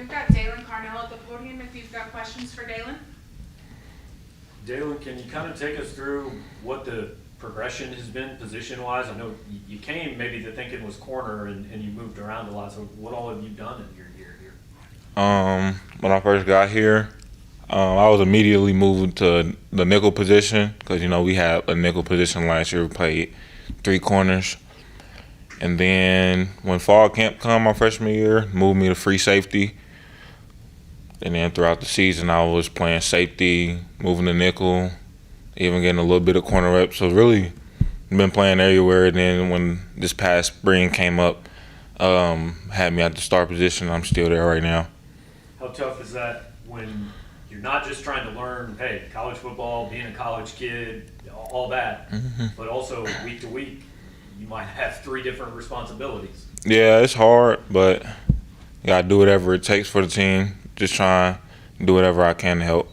We've got Daylan Carnell at the podium if you've got questions for Daylan. Daylan, can you kind of take us through what the progression has been position-wise? I know you came, maybe the thinking was corner, and you moved around a lot. So what all have you done in your year here? When I first got here, I was immediately moved to the nickel position because, we had a nickel position last year. We played 3 corners. And then when fall camp come my freshman year, moved me to free safety. And then throughout the season, I was playing safety, moving to nickel, even getting a little bit of corner reps. So really been playing everywhere. And then when this past spring came up, had me at the star position. I'm still there right now. How tough is that when you're not just trying to learn, hey, college football, being a college kid, all that, but also week to week, you might have 3 different responsibilities. Yeah, it's hard, but you got to do whatever it takes for the team. Just try and do whatever I can to help.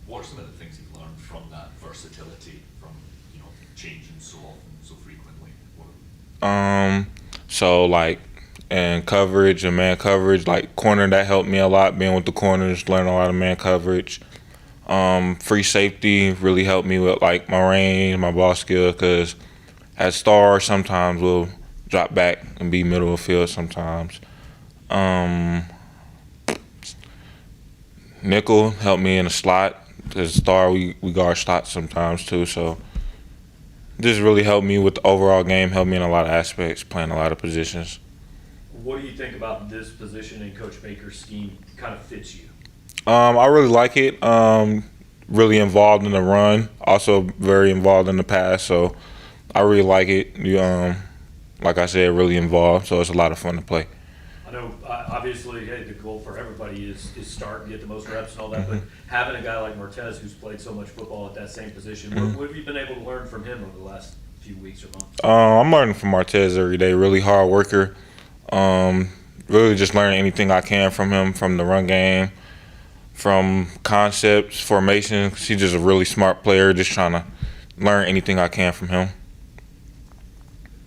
What are some of the things you've learned from that versatility, from changing so often, so frequently? So like in coverage and man coverage, like corner, that helped me a lot. Being with the corners, learning a lot of man coverage. Free safety really helped me with like my range, my ball skill, because at star sometimes we'll drop back and be middle of the field sometimes. Nickel helped me in the slot. As star, we guard slots sometimes too. So this really helped me with the overall game. Helped me in a lot of aspects, playing a lot of positions. What do you think about this position in Coach Baker's scheme kind of fits you? I really like it. Really involved in the run. Also very involved in the pass. So I really like it. Like I said, really involved. So it's a lot of fun to play. I know, obviously, hey, the goal for everybody is start and get the most reps and all that, but having a guy like Martez who's played so much football at that same position, what have you been able to learn from him over the last few weeks or months? I'm learning from Martez every day. Really hard worker. Really just learning anything I can from him, from the run game, from concepts, formation. He's just a really smart player, just trying to learn anything I can from him.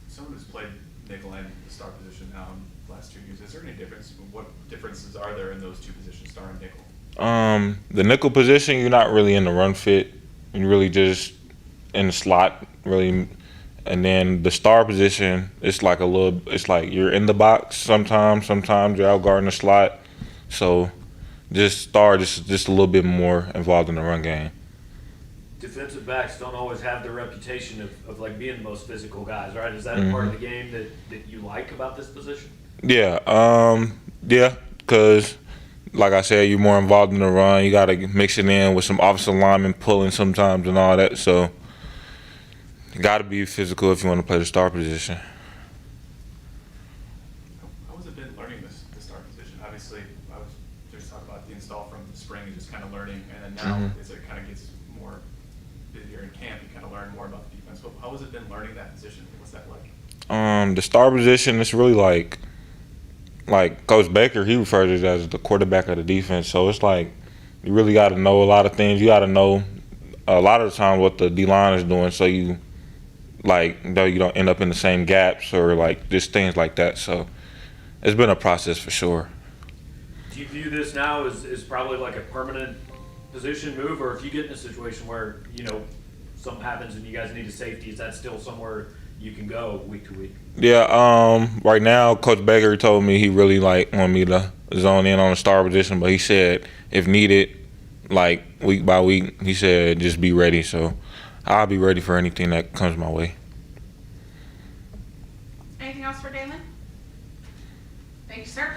Someone who's played nickel and the star position now in the last 2 years, is there any difference? What differences are there in those 2 positions, star and nickel? The nickel position, you're not really in the run fit. You're really just in the slot, really. And then the star position, it's like you're in the box sometimes you're out guarding the slot. So just star, just a little bit more involved in the run game. Defensive backs don't always have the reputation of like being the most physical guys, right? Is that a part of the game that you like about this position? Yeah, because like I said, you're more involved in the run. You got to mix it in with some offensive linemen pulling sometimes and all that. So you got to be physical if you want to play the star position. How has it been learning the star position? Obviously, I was just talking about the install from the spring and just kind of learning, and then now as it kind of gets more busier in camp, you kind of learn more about the defense. But how has it been learning that position? What's that like? The star position is really like Coach Baker, he refers to it as the quarterback of the defense. So it's like you really got to know a lot of things. You got to know a lot of the time what the D-line is doing, so you don't end up in the same gaps or like just things like that. So it's been a process for sure. Do you view this now as probably like a permanent position move, or if you get in a situation where something happens and you guys need a safety, is that still somewhere you can go week to week? Yeah, right now Coach Baker told me he really wanted me to zone in on the star position, but he said if needed, like week by week, he said just be ready. So I'll be ready for anything that comes my way. Anything else for Daylan? Thank you, sir.